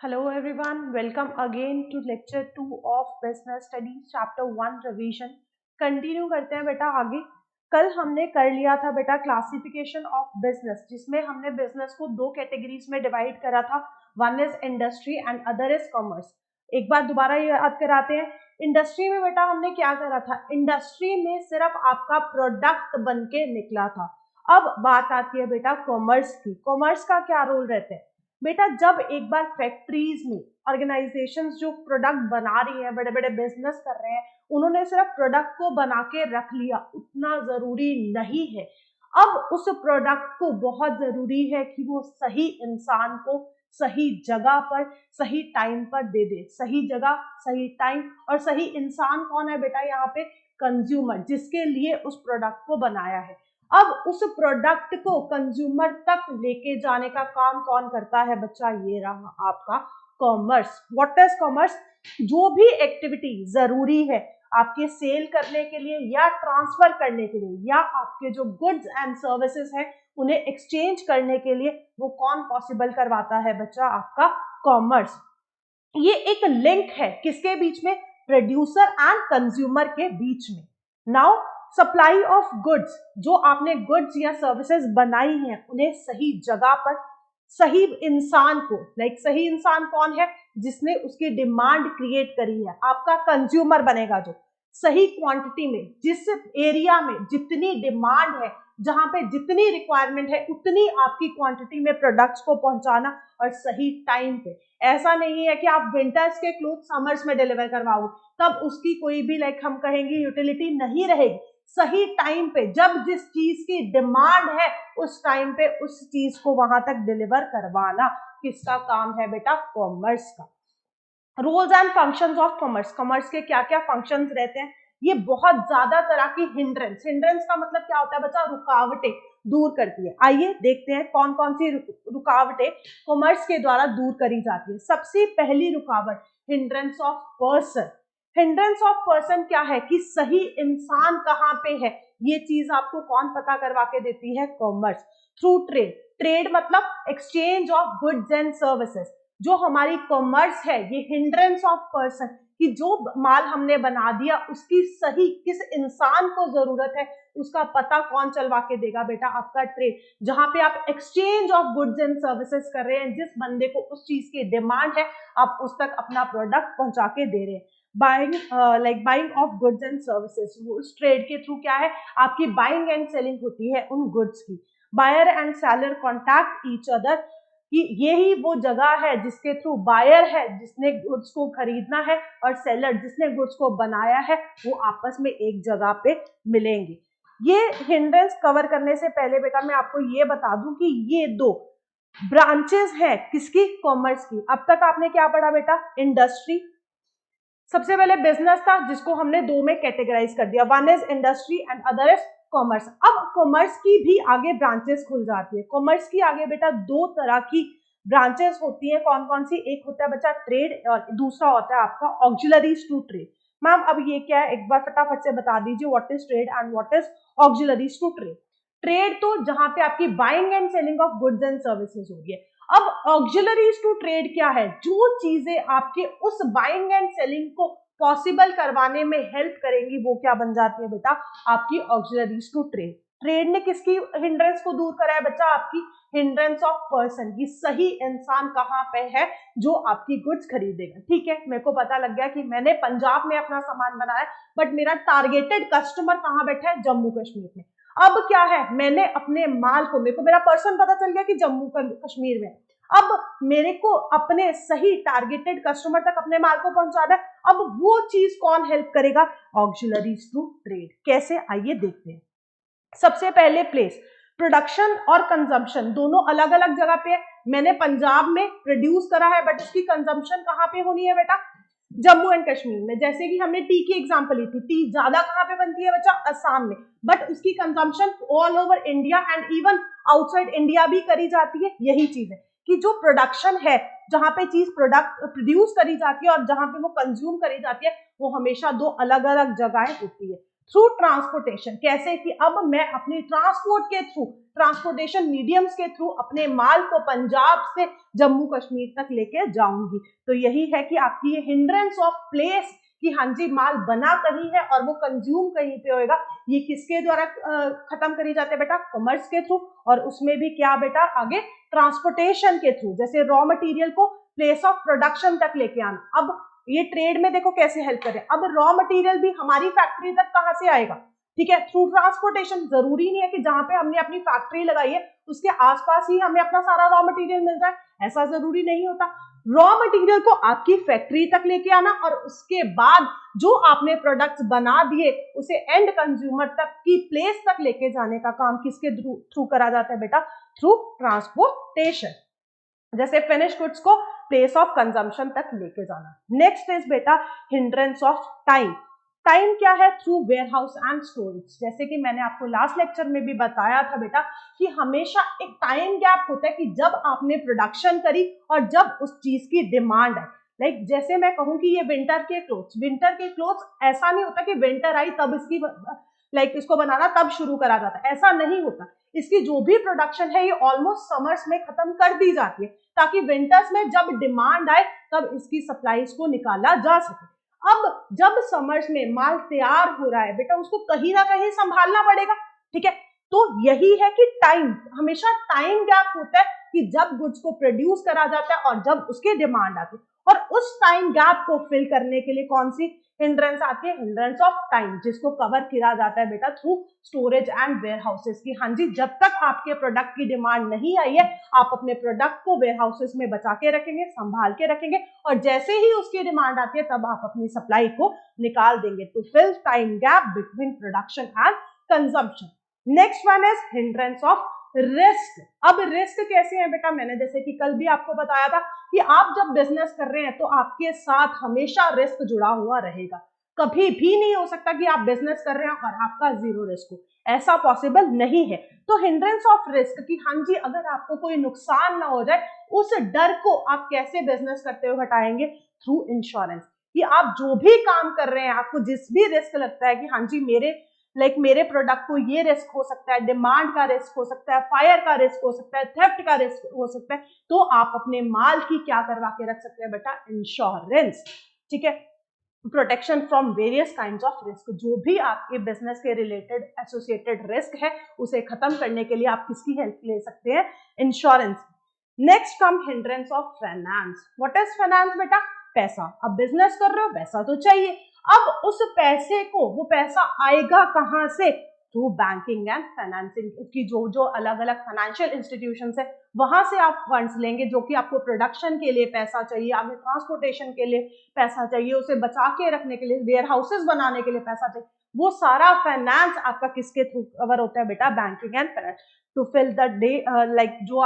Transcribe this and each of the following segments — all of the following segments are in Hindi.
Hello everyone, welcome again to lecture 2 of business studies chapter 1 revision। Continue करते हैं बेटा आगे। कल हमने कर लिया था बेटा क्लासिफिकेशन ऑफ बिजनेस, जिसमें हमने बिजनेस को दो कैटेगरीज में डिवाइड करा था। One is industry and other is commerce. एक बार दोबारा याद कराते हैं। इंडस्ट्री में बेटा हमने क्या करा था, इंडस्ट्री में सिर्फ आपका प्रोडक्ट बन के निकला था। अब बात आती है बेटा कॉमर्स की। कॉमर्स का क्या रोल रहता है बेटा, जब एक बार फैक्ट्रीज में ऑर्गेनाइजेशंस जो प्रोडक्ट बना रही हैं, बड़े बड़े बिजनेस कर रहे हैं, उन्होंने सिर्फ प्रोडक्ट को बना के रख लिया, उतना जरूरी नहीं है। अब उस प्रोडक्ट को बहुत जरूरी है कि वो सही इंसान को सही जगह पर सही टाइम पर दे दे। सही जगह, सही टाइम और सही इंसान कौन है बेटा यहाँ पे, कंज्यूमर, जिसके लिए उस प्रोडक्ट को बनाया है। अब उस प्रोडक्ट को कंज्यूमर तक लेके जाने का काम कौन करता है बच्चा, ये रहा आपका कॉमर्स। What is commerce? जो भी एक्टिविटी जरूरी है आपके सेल करने के लिए या ट्रांसफर करने के लिए, या आपके जो गुड्स एंड सर्विसेज हैं उन्हें एक्सचेंज करने के लिए, वो कौन पॉसिबल करवाता है बच्चा, आपका कॉमर्स। ये एक लिंक है किसके बीच में, प्रोड्यूसर एंड कंज्यूमर के बीच में। नाउ सप्लाई ऑफ गुड्स, जो आपने गुड्स या सर्विसेज बनाई हैं उन्हें सही जगह पर सही इंसान को, सही इंसान कौन है, जिसने उसकी डिमांड क्रिएट करी है, आपका कंज्यूमर बनेगा, जो सही क्वांटिटी में, जिस एरिया में जितनी डिमांड है, जहां पे जितनी रिक्वायरमेंट है उतनी आपकी क्वांटिटी में प्रोडक्ट्स को पहुंचाना और सही टाइम पे। ऐसा नहीं है कि आप विंटर्स के क्लोथ समर्स में डिलीवर करवाओ, तब उसकी कोई भी हम कहेंगे यूटिलिटी नहीं रहेगी। सही टाइम पे, जब जिस चीज की डिमांड है उस टाइम पे उस चीज को वहां तक डिलीवर करवाना किसका काम है बेटा, कॉमर्स का। Roles and functions of commerce. Commerce के क्या क्या फंक्शंस रहते हैं, ये बहुत ज्यादा तरह की हिंड्रेंस, हिंड्रेंस का मतलब क्या होता है बच्चा, रुकावटें दूर करती है। आइए देखते हैं कौन कौन सी रुकावटें कॉमर्स के द्वारा दूर करी जाती है। सबसे पहली रुकावट, hindrance of person. Hindrance of person क्या है कि सही इंसान कहाँ पे है, ये चीज आपको कौन पता करवा के देती है, कॉमर्स। Through trade. ट्रेड मतलब exchange of goods and services. जो हमारी कॉमर्स है ये हिंड्रेंस ऑफ पर्सन, कि जो माल हमने बना दिया उसकी सही किस इंसान को जरूरत है उसका पता कौन चलवा के देगा बेटा, आपका ट्रेड। जहां पे आप exchange of goods and services कर रहे हैं, जिस बंदे को उस चीज की डिमांड है आप उस तक अपना प्रोडक्ट पहुंचा के दे रहे हैं। Buying buying of goods and services, उस ट्रेड के थ्रू क्या है, आपकी बाइंग एंड सेलिंग होती है उन गुड्स की। Buyer and seller contact each other, कि यही वो जगह है जिसके थ्रू बायर है जिसने गुड्स को खरीदना है और सेलर जिसने गुड्स को बनाया है, वो आपस में एक जगह पे मिलेंगे। ये हिंड्रेंस कवर करने से पहले बेटा मैं आपको ये बता दूं कि ये दो ब्रांचेस हैं किसकी, कॉमर्स की। अब तक आपने क्या पढ़ा बेटा, इंडस्ट्री, सबसे पहले बिजनेस था जिसको हमने दो में कैटेगराइज कर दिया, one is industry and other is commerce. अब कॉमर्स की भी आगे ब्रांचेस खुल जाती है। कॉमर्स की आगे बेटा दो तरह की ब्रांचेस होती है, कौन कौन सी, एक होता है बच्चा ट्रेड और दूसरा होता है आपका ऑक्सिलरीज टू ट्रेड। मैम अब ये क्या है, एक बार फटाफट से बता दीजिए, what is trade and what is auxiliaries to trade. Trade तो जहां पे आपकी buying and selling of goods and services होगी। अब ऑक्सिलरीज टू ट्रेड क्या है, जो चीजें आपके उस बाइंग एंड सेलिंग को पॉसिबल करवाने में हेल्प करेंगी वो क्या बन जाती है बेटा, आपकी ऑक्सिलरीज टू ट्रेड। ट्रेड ने किसकी हिंड्रेंस को दूर करा है बच्चा, आपकी हिंड्रेंस ऑफ पर्सन, की सही इंसान कहाँ पे है जो आपकी गुड्स खरीदेगा। ठीक है, मेरे को पता लग गया कि मैंने पंजाब में अपना सामान बनाया बट मेरा टारगेटेड कस्टमर कहाँ बैठा है, जम्मू कश्मीर में। अब क्या है, मैंने अपने माल को, मेरे को मेरा पर्सन पता चल गया कि जम्मू कश्मीर में। अब मेरे को अपने सही टारगेटेड कस्टमर तक अपने माल को पहुंचाना है। अब वो चीज कौन हेल्प करेगा, ऑक्सिलरीज टू ट्रेड। कैसे, आइए देखते हैं। सबसे पहले प्लेस, प्रोडक्शन और कंजम्पशन दोनों अलग अलग जगह पे है। मैंने पंजाब में प्रोड्यूस करा है बट उसकी कंजम्पशन कहाँ पे होनी है बेटा, जम्मू एंड कश्मीर में। जैसे कि हमने टी की एग्जांपल ली थी, टी ज्यादा कहाँ पे बनती है बच्चा, असम में, बट उसकी consumption all over India and even outside India भी करी जाती है। यही चीज है कि जो प्रोडक्शन है, जहां पे चीज प्रोडक्ट प्रोड्यूस करी जाती है और जहां पे वो कंज्यूम करी जाती है, वो हमेशा दो अलग अलग जगहें होती है। थ्रू ट्रांसपोर्टेशन, कैसे कि अब मैं अपनी ट्रांसपोर्ट के थ्रू, ट्रांसपोर्टेशन मीडियम्स के थ्रू अपने माल को पंजाब से जम्मू कश्मीर तक लेके जाऊंगी। तो यही है कि आपकी ये हिंड्रेंस ऑफ प्लेस कि हाँ जी माल बना कहीं है और वो कंज्यूम कहीं पे होएगा, ये किसके द्वारा खत्म करी जाते हैं बेटा? कॉमर्स के थ्रू। और उसमें भी क्या बेटा? आगे ट्रांसपोर्टेशन के थ्रू, जैसे रॉ मटेरियल को प्लेस ऑफ प्रोडक्शन तक लेके आना। अब ये ट्रेड में देखो कैसे हेल्प करे। अब रॉ मटेरियल भी हमारी फैक्ट्री तक कहां से आएगा? ठीक है, थ्रू ट्रांसपोर्टेशन। जरूरी नहीं है कि जहां पे हमने अपनी फैक्ट्री लगाई है उसके आसपास ही हमें अपना सारा रॉ मटेरियल मिल जाए, ऐसा जरूरी नहीं होता। रॉ मटेरियल को आपकी फैक्ट्री तक लेके आना और उसके बाद जो आपने प्रोडक्ट्स बना दिए उसे एंड कंज्यूमर तक की प्लेस तक लेके जाने का काम किसके थ्रू करा जाता है बेटा? Through transportation. जैसे फिनिश गुड्स को प्लेस ऑफ कंजम्पशन तक लेके जाना। नेक्स्ट इज बेटा हिंड्रेंस ऑफ टाइम। टाइम क्या है? Through warehouse and storage. जैसे कि मैंने आपको लास्ट लेक्चर में भी बताया था बेटा कि हमेशा एक टाइम गैप होता है कि जब आपने प्रोडक्शन करी और जब उस चीज की डिमांड है। लाइक जैसे मैं कहूं कि ये विंटर के क्लोथ्स, ऐसा नहीं होता कि विंटर आई तब इसकी इसको बनाना तब शुरू करा जाता है, ऐसा नहीं होता। इसकी जो भी प्रोडक्शन है ये ऑलमोस्ट समर्स में खत्म कर दी जाती है ताकि विंटर्स में जब डिमांड आए तब इसकी सप्लाईज को निकाला जा सके। अब जब समर्स में माल तैयार हो रहा है बेटा उसको कहीं ना कहीं संभालना पड़ेगा, ठीक है। तो यही है कि टाइम, हमेशा टाइम गैप होता है कि जब गुड्स को प्रोड्यूस करा जाता है और जब उसकी डिमांड आती है, और उस टाइम गैप को फिल करने के लिए कौन सी हिंड्रेंस आती है? हिंड्रेंस ऑफ टाइम, जिसको कवर किया जाता है बेटा through storage and warehouses की। हाँ जी, जब तक आपके प्रोडक्ट की डिमांड नहीं आई है आप अपने प्रोडक्ट को वेयर हाउसेस में बचा के रखेंगे, संभाल के रखेंगे, और जैसे ही उसकी डिमांड आती है तब आप अपनी सप्लाई को निकाल देंगे। To fill time gap between production and consumption. Next one is hindrance of risk. अब रिस्क कैसे है बेटा? मैंने जैसे कि कल भी आपको बताया था कि आप जब बिजनेस कर रहे हैं तो आपके साथ हमेशा रिस्क जुड़ा हुआ रहेगा। कभी भी नहीं हो सकता कि आप बिजनेस कर रहे हैं और आपका जीरो रिस्क हो, ऐसा पॉसिबल नहीं है। तो हिंड्रेंस ऑफ रिस्क कि हाँ जी अगर आपको कोई नुकसान ना हो जाए, उस डर को आप कैसे बिजनेस करते हुए हटाएंगे? Through insurance. कि आप जो भी काम कर रहे हैं आपको जिस भी रिस्क लगता है कि हाँ जी मेरे प्रोडक्ट को ये रिस्क हो सकता है, डिमांड का रिस्क हो सकता है, फायर का रिस्क हो सकता है, थेफ्ट का रिस्क हो सकता है, तो आप अपने माल की क्या करवा के रख सकते हैं बेटा? इंश्योरेंस, ठीक है। Protection from various kinds of risk, जो भी आपके बिजनेस के रिलेटेड एसोसिएटेड रिस्क है उसे खत्म करने के लिए आप किसकी हेल्प ले सकते हैं? Insurance. Next come hindrance of finance. What is finance बेटा? पैसा। अब बिजनेस कर रहे हो, पैसा तो चाहिए। अब उस पैसे को, वो पैसा आएगा कहां से? थ्रू बैंकिंग एंड फाइनेंसिंग की जो अलग अलग फाइनेंशियल इंस्टीट्यूशंस है वहां से आप फंड्स लेंगे, जो कि आपको प्रोडक्शन के लिए पैसा चाहिए, आपको ट्रांसपोर्टेशन के लिए पैसा चाहिए, उसे बचा के रखने के लिए, वेयर हाउसेस बनाने के लिए पैसा चाहिए। वो सारा फाइनेंस आपका किसके थ्रू कवर होता है बेटा? Banking and finance. To fill the day जो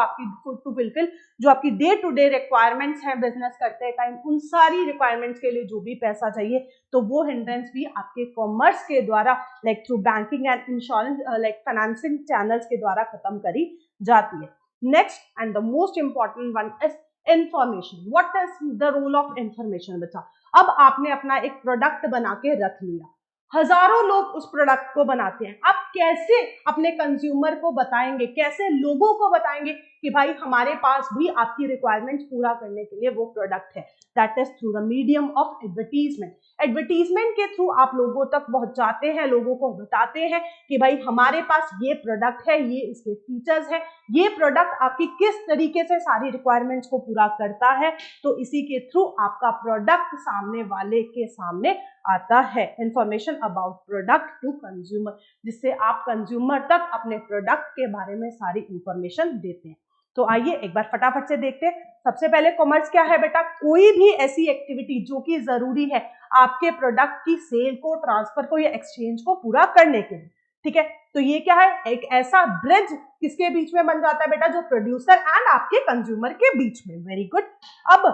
आपकी डे टू डे रिक्वायरमेंट्स हैं बिजनेस करते टाइम, उन सारी रिक्वायरमेंट्स के लिए जो भी पैसा चाहिए, तो वो हिंड्रेंस भी आपके कॉमर्स के द्वारा through banking and insurance financing channels के द्वारा खत्म करी जाती है। Next and the most important one is information. What is the role of information बच्चा? अब आपने अपना एक प्रोडक्ट बना के रख लिया, हजारों लोग उस प्रोडक्ट को बनाते हैं, आप कैसे अपने कंज्यूमर को बताएंगे, कैसे लोगों को बताएंगे कि भाई हमारे पास भी आपकी रिक्वायरमेंट्स पूरा करने के लिए वो प्रोडक्ट है? That is through the medium of advertisement. Advertisement के थ्रू आप लोगों तक पहुंचाते हैं, लोगों को बताते हैं कि भाई हमारे पास ये प्रोडक्ट है, ये इसके फीचर्स है, ये प्रोडक्ट आपकी किस तरीके से सारी रिक्वायरमेंट्स को पूरा करता है। तो इसी के थ्रू आपका प्रोडक्ट सामने वाले के सामने आता है। Information about product to consumer, जिससे आप कंज्यूमर तक अपने प्रोडक्ट के बारे में सारी इंफॉर्मेशन देते हैं। तो आइए एक बार फटाफट से देखते हैं। सबसे पहले कॉमर्स क्या है बेटा? कोई भी ऐसी एक्टिविटी जो कि जरूरी है आपके प्रोडक्ट की सेल को, ट्रांसफर को या एक्सचेंज को पूरा करने के लिए, ठीक है। तो ये क्या है? एक ऐसा ब्रिज किसके बीच में बन जाता है बेटा? जो प्रोड्यूसर एंड आपके कंज्यूमर के बीच में। Very good. अब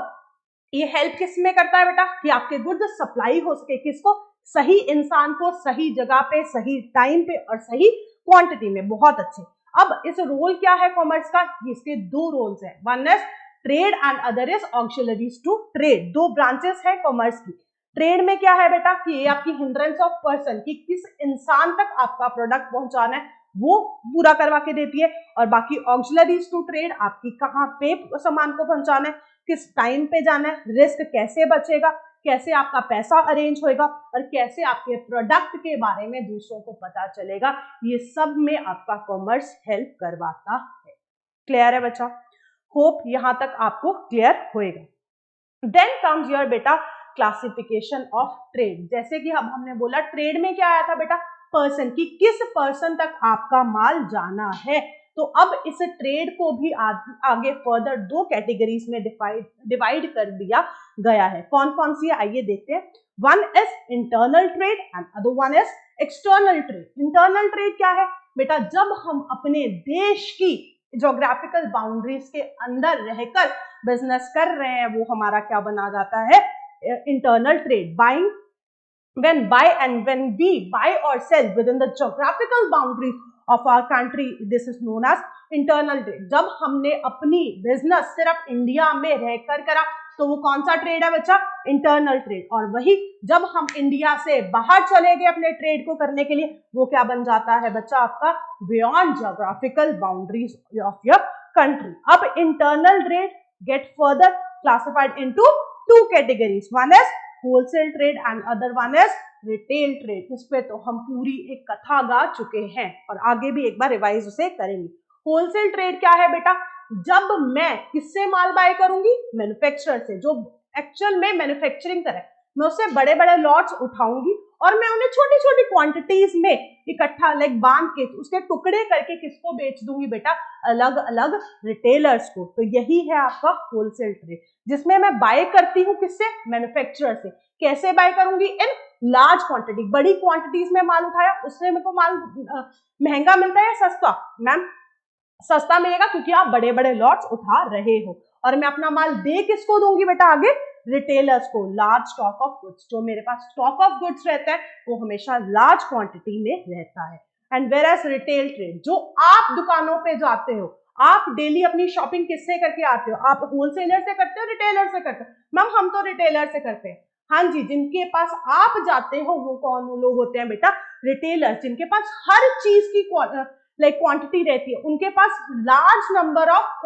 ये हेल्प किस में करता है बेटा? कि आपके गुड्स सप्लाई हो सके, किसको? सही इंसान को, सही जगह पे, सही टाइम पे और सही क्वांटिटी में। बहुत अच्छे। अब इस रोल क्या है कॉमर्स का? इसके दो रोल्स हैं, one is trade and other is auxiliaries to trade. दो ब्रांचेस हैं कॉमर्स की। ट्रेड में क्या है बेटा कि ये आपकी हिंड्रेंस ऑफ पर्सन कि किस इंसान तक आपका प्रोडक्ट पहुंचाना है वो पूरा करवा के देती है। और बाकी ऑक्सिलरीज टू ट्रेड आपकी कहाँ पे सामान को पहुंचाना है, किस टाइम पे जाना है, रिस्क कैसे बचेगा, कैसे आपका पैसा अरेंज होएगा और कैसे आपके प्रोडक्ट के बारे में दूसरों को पता चलेगा, ये सब में आपका कॉमर्स हेल्प करवाता है। क्लियर है बच्चा? होप यहां तक आपको क्लियर होएगा। देन कम्स योर बेटा क्लासिफिकेशन ऑफ ट्रेड। जैसे कि अब हमने बोला ट्रेड में क्या आया था बेटा, पर्सन की किस पर्सन तक आपका माल जाना है। तो अब इस ट्रेड को भी आगे फर्दर दो कैटेगरीज में डिवाइड कर दिया गया है। कौन कौन सी है आइए देखते हैं। One is internal trade and other one is external trade. Internal trade क्या है बेटा, जब हम अपने देश की ज्योग्राफिकल बाउंड्रीज के अंदर रहकर बिजनेस कर रहे हैं वो हमारा क्या बना जाता है, internal trade. Buying when we buy or sell within the geographical boundaries of our country, this is known as internal trade। जब हमने अपनी बिजनेस सिर्फ इंडिया में रहकर करा तो वो कौन सा ट्रेड है बच्चा, इंटरनल ट्रेड। और वही जब हम इंडिया से बाहर चले गए अपने ट्रेड को करने के लिए वो क्या बन जाता है बच्चा, आपका beyond geographical boundaries of your country. अब internal trade get further classified into two categories, one is wholesale trade and other one is retail trade. इस पे तो हम पूरी एक कथा गा चुके हैं और आगे भी एक बार रिवाइज उसे करेंगे। होलसेल ट्रेड क्या है बेटा, जब मैं किससे माल बाय करूंगी, मैन्युफैक्चरर से, जो एक्चुअल में मैन्युफैक्चरिंग करे, मैं उससे बड़े बड़े लॉट्स उठाऊंगी और मैं उन्हें छोटी छोटी क्वांटिटीज में इकट्ठा लाइक बांध के उसके टुकड़े करके किसको बेच दूंगी बेटा, अलग अलग रिटेलर्स को। तो यही है आपका होलसेल ट्रेड, जिसमें मैं बाय करती हूँ किससे, मैन्युफैक्चरर से। कैसे बाय करूंगी, इन लार्ज क्वांटिटी, बड़ी क्वांटिटीज में माल उठाया, उससे मेरे को माल महंगा मिलता है या सस्ता, मैम सस्ता मिलेगा क्योंकि आप बड़े बड़े लॉट्स उठा रहे हो। और मैं अपना माल दे किसको दूंगी बेटा आगे, रिटेलर्स को। लार्ज स्टॉक ऑफ गुड्स, जो मेरे पास स्टॉक ऑफ गुड्स रहता है वो हमेशा लार्ज क्वांटिटी में रहता है। And whereas retail trade, जो आप दुकानों पे जाते हो, आप डेली अपनी शॉपिंग किससे करके आते हो, आप होलसेलर से करते हो, रिटेलर से करते हो। मैम हम तो रिटेलर से करते हैं। हाँ जी, जिनके पास आप जाते हो वो कौन लोग होते हैं बेटा, रिटेलर्स, जिनके पास हर चीज की क्वांटिटी रहती है। उनके पास लार्ज नंबर ऑफ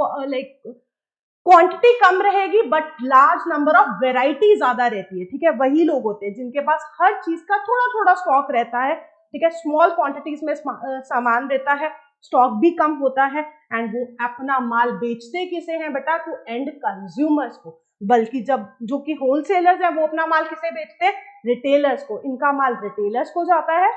क्वांटिटी कम रहेगी but large number of variety ज्यादा रहती है। ठीक है, वही लोग होते हैं जिनके पास हर चीज का थोड़ा थोड़ा स्टॉक रहता है। ठीक है, स्मॉल क्वांटिटीज में सामान रहता है, स्टॉक भी कम होता है एंड वो अपना माल बेचते किसे हैं बेटा, टू एंड कंज्यूमर्स को। बल्कि जब जो कि होलसेलर्स हैं वो अपना माल किसे बेचते हैं, रिटेलर्स को। इनका माल रिटेलर्स को जाता है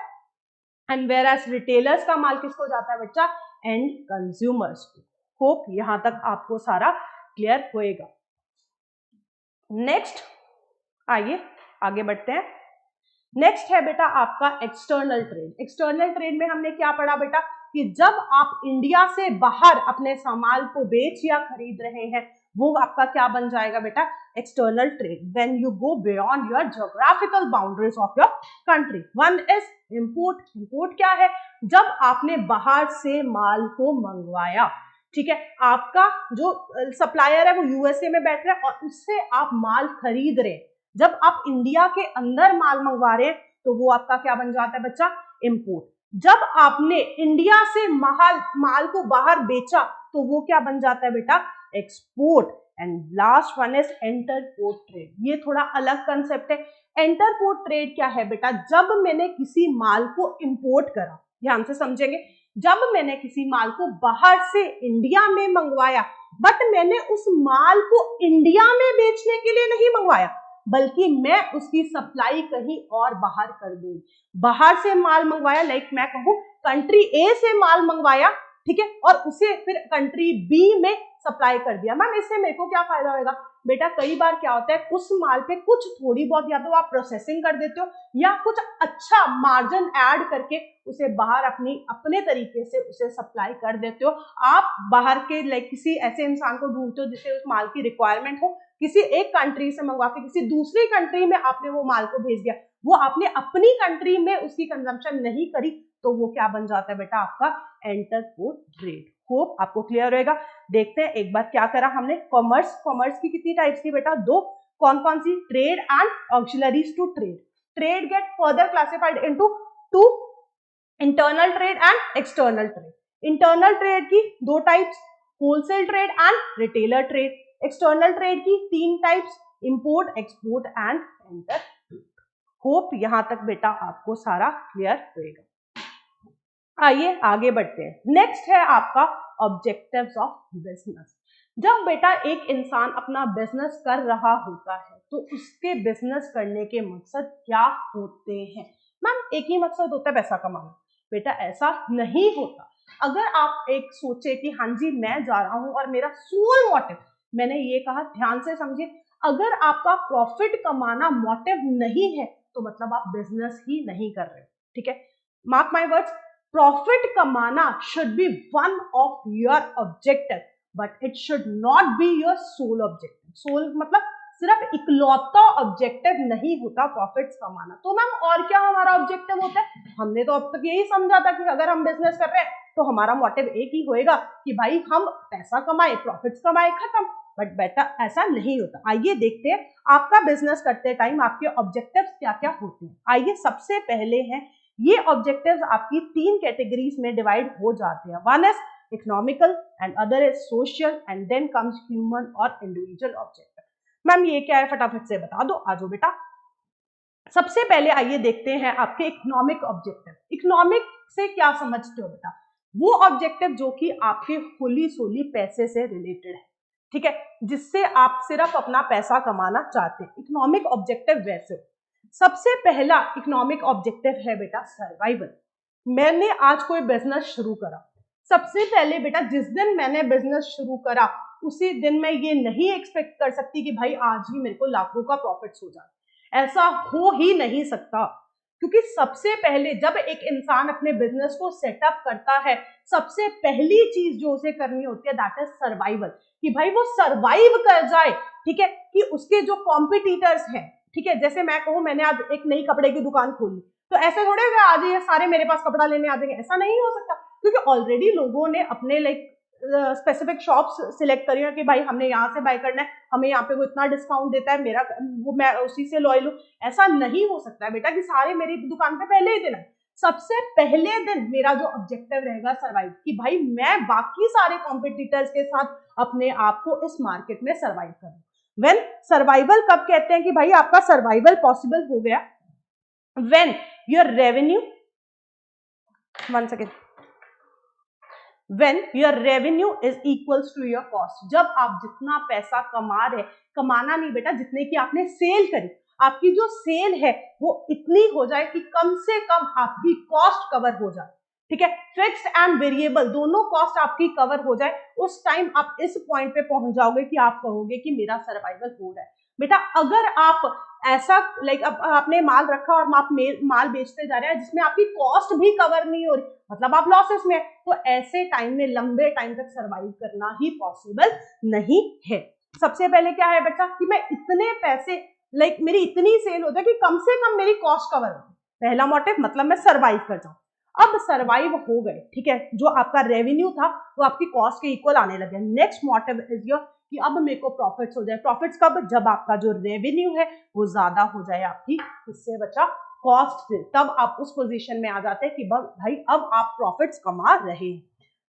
एंड वेयर एज रिटेलर्स का माल किसको जाता है बच्चा, एंड कंज्यूमर्स को। होप यहां तक आपको सारा क्लियर होएगा। नेक्स्ट आइए आगे बढ़ते हैं। नेक्स्ट है बेटा आपका एक्सटर्नल ट्रेड। एक्सटर्नल ट्रेड में हमने क्या पढ़ा बेटा कि जब आप इंडिया से बाहर अपने सामान को बेच या खरीद रहे हैं वो आपका क्या बन जाएगा बेटा, external trade. When you go beyond your geographical boundaries of your country. One is import. Import क्या है, जब आपने बाहर से माल को मंगवाया, ठीक है, आपका जो सप्लायर है वो यूएसए में बैठ रहा है और उससे आप माल खरीद रहे हैं। जब आप इंडिया के अंदर माल मंगवा रहे हैं तो वो आपका क्या बन जाता है बच्चा, इंपोर्ट। जब आपने इंडिया से माल को बाहर बेचा तो वो क्या बन जाता है बेटा, export. And last one is entrepot trade. ये थोड़ा अलग कंसेप्ट है। इंटरपोर्ट ट्रेड क्या है बेटा, जब मैंने किसी माल को इंपोर्ट करा, ध्यान से समझेंगे, जब मैंने किसी माल को बाहर से इंडिया में मंगवाया बट मैंने उस माल को इंडिया में बेचने के लिए नहीं मंगवाया बल्कि मैं उसकी सप्लाई कहीं और बाहर कर दूंगी। बाहर से माल मंगवाया, लाइक मैं कहूं कंट्री ए से माल मंगवाया, ठीक है, और उसे फिर कंट्री बी में सप्लाई कर दिया। मैम इससे मेरे को क्या फायदा होगा बेटा, कई बार क्या होता है उस माल पे कुछ थोड़ी बहुत या तो आप प्रोसेसिंग कर देते हो या कुछ अच्छा मार्जिन ऐड करके उसे बाहर अपने तरीके से उसे सप्लाई कर देते हो। आप बाहर के लाइक किसी ऐसे इंसान को ढूंढते हो जिसे उस माल की रिक्वायरमेंट हो, किसी एक कंट्री से मंगवा के किसी दूसरी कंट्री में आपने वो माल को भेज दिया, वो आपने अपनी कंट्री में उसकी कंजम्पशन नहीं करी तो वो क्या बन जाता है बेटा, आपका इंटरपोर्ट ट्रेड। होप आपको क्लियर होगा। देखते हैं एक बार क्या करा हमने। कॉमर्स की कितनी टाइप्स थी बेटा, दो। कौन कौन सी? Trade and auxiliaries to trade. Trade get further classified into two, internal trade and external trade. Internal trade की दो types, wholesale trade and retailer trade. External trade की तीन types, import, export and inter. Hope यहां तक बेटा आपको सारा क्लियर होगा. आइए आगे बढ़ते हैं. नेक्स्ट है आपका ऑब्जेक्टिव्स ऑफ बिजनेस. जब बेटा एक इंसान अपना बिजनेस कर रहा होता है तो उसके बिजनेस करने के मकसद क्या होते हैं? मैम एक ही मकसद होता है पैसा कमाना. बेटा ऐसा नहीं होता. अगर आप एक सोचे कि हाँ जी मैं जा रहा हूं और मेरा सोल मोटिव, मैंने ये कहा ध्यान से समझिए, अगर आपका प्रॉफिट कमाना मोटिव नहीं है तो मतलब आप बिजनेस ही नहीं कर रहे. ठीक है, मार्क माय वर्ड्स, प्रॉफिट कमाना should be one of your objective but it should not be your sole objective. Sole मतलब सिर्फ इकलौता ऑब्जेक्टिव नहीं होता प्रॉफिट्स कमाना. तो मैम और क्या हमारा ऑब्जेक्टिव होता है? हमने तो अब तक यही समझा था कि अगर हम बिजनेस कर रहे हैं तो हमारा मोटिव एक ही होएगा कि भाई हम पैसा कमाए, प्रॉफिट्स कमाए, खत्म. बट बेटा ऐसा नहीं होता. आइए देखते हैं आपका बिजनेस करते टाइम आपके ऑब्जेक्टिव्स क्या क्या होते हैं. आइए सबसे पहले हैं ये ऑब्जेक्टिव्स आपकी तीन कैटेगरीज में डिवाइड हो जाते हैं. One is economical and other is social and then comes human और इंडिविजुअल ऑब्जेक्टिव. मैम ये क्या है फटाफट से बता दो. आ जाओ बेटा. सबसे पहले आइए देखते हैं आपके इकोनॉमिक ऑब्जेक्टिव. इकोनॉमिक से क्या समझते हो बेटा? वो ऑब्जेक्टिव जो कि आपके होली सोली पैसे से रिलेटेड है. ठीक है, जिससे आप सिर्फ अपना पैसा कमाना चाहते हैं. इकोनॉमिक ऑब्जेक्टिव वैसे सबसे पहला इकोनॉमिक ऑब्जेक्टिव है बेटा सर्वाइवल. मैंने आज कोई बिजनेस शुरू करा, सबसे पहले बेटा जिस दिन मैंने बिजनेस शुरू करा उसी दिन मैं ये नहीं एक्सपेक्ट कर सकती कि भाई आज ही मेरे को लाखों का प्रॉफिट हो जाए. ऐसा हो ही नहीं सकता. क्योंकि सबसे पहले जब एक इंसान अपने बिजनेस को सेटअप करता है, सबसे पहली चीज जो उसे करनी होती है दैट इज सर्वाइवल. कि भाई वो सर्वाइव कर जाए. ठीक है, कि उसके जो कॉम्पिटिटर्स हैं, ठीक है, जैसे मैं कहूं मैंने आज एक नई कपड़े की दुकान खोली तो ऐसे थोड़े कि आज ये सारे मेरे पास कपड़ा लेने आ जाएंगे. ऐसा नहीं हो सकता. क्योंकि ऑलरेडी लोगों ने अपने लाइक स्पेसिफिक शॉप्स सिलेक्ट करी है कि भाई हमने यहाँ से बाय करना है, हमें यहाँ पे वो इतना डिस्काउंट देता है, मेरा वो मैं उसी से लॉयल हूँ. ऐसा नहीं हो सकता है बेटा कि सारे मेरी दुकान पे पहले ही दिन है. सबसे पहले दिन मेरा जो ऑब्जेक्टिव रहेगा सर्वाइव, कि भाई मैं बाकी सारे कॉम्पिटिटर्स के साथ अपने आप को इस मार्केट में सर्वाइव करूं. व्हेन सर्वाइवल कब कहते हैं कि भाई आपका सर्वाइवल पॉसिबल हो गया? When your revenue, one second, when your revenue is equals to your cost. जब आप जितना पैसा कमा रहे, कमाना नहीं बेटा, जितने की आपने सेल करी, आपकी जो सेल है वो इतनी हो जाए कि कम से कम आपकी कॉस्ट कवर हो जाए. ठीक है, फिक्स्ड एंड वेरिएबल दोनों कॉस्ट आपकी कवर हो जाए. उस टाइम आप इस पॉइंट पे पहुंच जाओगे कि आप कहोगे कि मेरा सर्वाइवल हो रहा है. बेटा अगर आप ऐसा लाइक आपने माल रखा और आप माल बेचते जा रहे हैं जिसमें आपकी कॉस्ट भी कवर नहीं हो रही, मतलब आप लॉसेस में, तो ऐसे टाइम में लंबे टाइम तक सर्वाइव करना ही पॉसिबल नहीं है. सबसे पहले क्या है बेटा कि मैं इतने पैसे लाइक मेरी इतनी सेल हो जाए कि कम से कम मेरी कॉस्ट कवर हो. पहला मोटिव मतलब मैं सर्वाइव कर जाऊं. अब सर्वाइव हो गए, ठीक है, जो आपका रेवेन्यू था वो आपकी कॉस्ट के इक्वल आने लगे. नेक्स्ट मोटिव इज योर कि अब मेरे को प्रॉफिट्स हो जाए. प्रॉफिट्स कब? जब आपका जो रेवेन्यू है वो ज्यादा हो जाए आपकी, इससे बचा कॉस्ट से, तब आप उस पोजीशन में आ जाते हैं कि भाई अब आप प्रॉफिट्स कमा रहे हैं.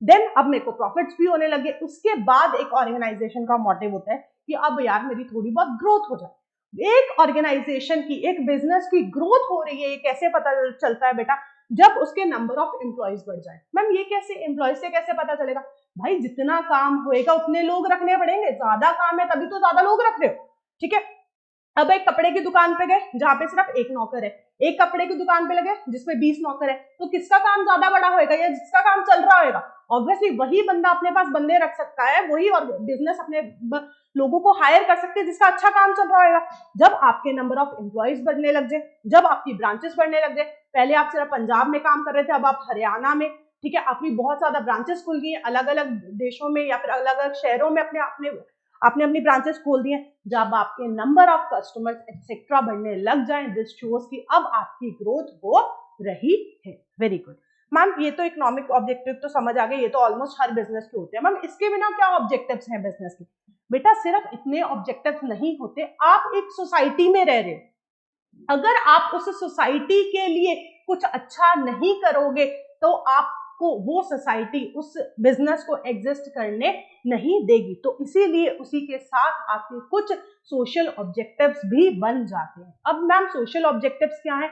देन अब मेरे को प्रॉफिट्स भी होने लगे. उसके बाद एक ऑर्गेनाइजेशन का मोटिव होता है कि अब यार मेरी थोड़ी बहुत ग्रोथ हो जाए. एक ऑर्गेनाइजेशन की, एक बिजनेस की ग्रोथ हो रही है, ये कैसे पता चलता है बेटा? जब उसके नंबर ऑफ एम्प्लॉयज बढ़ जाए. मैम ये कैसे, एम्प्लॉयज से कैसे पता चलेगा? भाई जितना काम होएगा उतने लोग रखने पड़ेंगे. ज्यादा काम है तभी तो ज्यादा लोग रख रहे हो. ठीक है, अब एक कपड़े की दुकान पे गए जहां पे सिर्फ एक नौकर है, एक कपड़े की दुकान पे लगे जिसमें 20 नौकर है, तो किसका काम ज्यादा बड़ा होएगा या जिसका काम चल रहा होगा? ऑब्वियसली वही बंदा अपने पास बंदे रख सकता है, वही और बिजनेस अपने लोगों को हायर कर सकते हैं जिसका अच्छा काम चल रहा होगा. जब आपके नंबर ऑफ एम्प्लॉयज बढ़ने लग जाए, जब आपकी ब्रांचेस बढ़ने लग जाए, पहले आप सिर्फ पंजाब में काम कर रहे थे, अब आप हरियाणा में, ठीक है, आपकी बहुत ज्यादा ब्रांचेस खुल गई, अलग अलग देशों में या फिर अलग अलग शहरों में आपने अपनी ब्रांचेस खोल दी हैं. जब आपके नंबर ऑफ कस्टमर्स एक्सेट्रा बढ़ने लग जाएं, दिस शोज कि अब आपकी ग्रोथ हो रही है. वेरी गुड मैम, ये तो इकोनॉमिक ऑब्जेक्टिव तो समझ आ गए, ये तो ऑलमोस्ट हर बिजनेस के होते हैं. मैम इसके बिना क्या ऑब्जेक्टिव्स हैं बिजनेस के? बेटा सिर्फ इतने ऑब्जेक्टिव्स नहीं होते, आप एक सोसाइटी में रह रहे हो, अगर आप उस सोसाइटी के लिए कुछ अच्छा नहीं करोगे तो आपको वो सोसाइटी उस बिजनेस को एग्जिस्ट करने नहीं देगी। तो इसीलिए उसी के साथ आपके कुछ सोशल ऑब्जेक्टिव्स भी बन जाते हैं। अब मैम सोशल ऑब्जेक्टिव्स क्या है?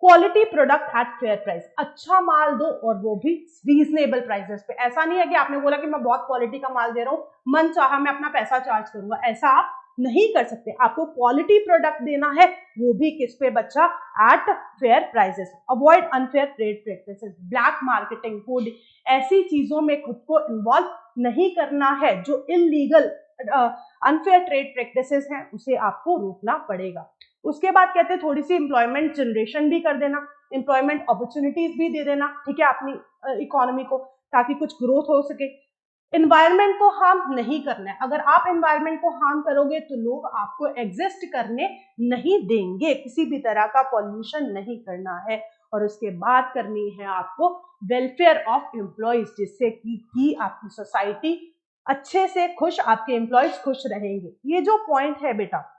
Quality product at fair price, अच्छा माल दो और वो भी रीजनेबल प्राइसेस पे। ऐसा नहीं है कि आपने बोला कि मैं बहुत क्वालिटी का माल दे रहा हूँ, मन चाहा मैं अपना पैसा चार्ज करूंगा, ऐसा आप नहीं कर सकते। आपको क्वालिटी प्रोडक्ट देना है, वो भी किस पे बच्चा? At fair prices. Avoid unfair trade practices, black marketing, food, ऐसी चीजों में खुद को इन्वॉल्व नहीं करना है जो इलीगल अनफेयर ट्रेड प्रैक्टिसेस हैं, उसे आपको रोकना पड़ेगा। उसके बाद कहते हैं थोड़ी सी एम्प्लॉयमेंट जनरेशन भी कर देना, एम्प्लॉयमेंट अपॉर्चुनिटीज भी दे देना, ठीक है, अपनी इकोनॉमी को, ताकि कुछ ग्रोथ हो सके। एनवायरनमेंट को हार्म नहीं करना है, अगर आप एनवायरनमेंट को हार्म करोगे तो लोग आपको एग्जिस्ट करने नहीं देंगे, किसी भी तरह का पॉल्यूशन नहीं करना है। और उसके बाद करनी है आपको वेलफेयर ऑफ एम्प्लॉयज, जिससे कि आपकी सोसाइटी अच्छे से खुश, आपके एम्प्लॉयज खुश रहेंगे। ये जो पॉइंट है बेटा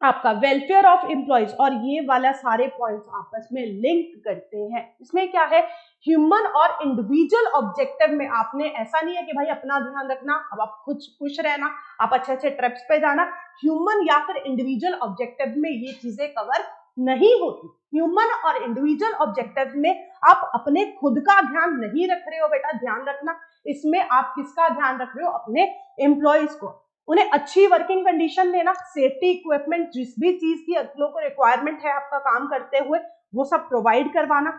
आपका वेलफेयर ऑफ एम्प्लॉयज और ये वाला सारे पॉइंट्स आपस में लिंक करते हैं। इसमें क्या है? ह्यूमन और इंडिविजुअल ऑब्जेक्टिव में आपने ऐसा नहीं है कि भाई अपना ध्यान रखना, अब आप खुद खुश रहना, आप अच्छे अच्छे ट्रिप्स पे जाना। ह्यूमन या फिर इंडिविजुअल ऑब्जेक्टिव में ये चीजें कवर नहीं होती। ह्यूमन और इंडिविजुअल ऑब्जेक्टिव में आप अपने खुद का ध्यान नहीं रख रहे हो बेटा, ध्यान रखना। इसमें आप किसका ध्यान रख रहे हो? अपने एम्प्लॉयज को, उन्हें अच्छी वर्किंग कंडीशन देना, सेफ्टी इक्विपमेंट, जिस भी चीज की लोगों को रिक्वायरमेंट है आपका काम करते हुए वो सब प्रोवाइड करवाना,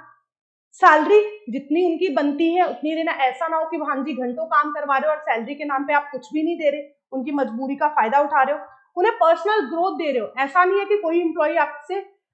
सैलरी जितनी उनकी बनती है उतनी देना। ऐसा ना हो कि हाँ जी घंटों काम करवा रहे हो और सैलरी के नाम पे आप कुछ भी नहीं दे रहे, उनकी मजबूरी का फायदा उठा रहे हो। उन्हें पर्सनल ग्रोथ दे रहे हो, ऐसा नहीं है कि कोई एम्प्लॉय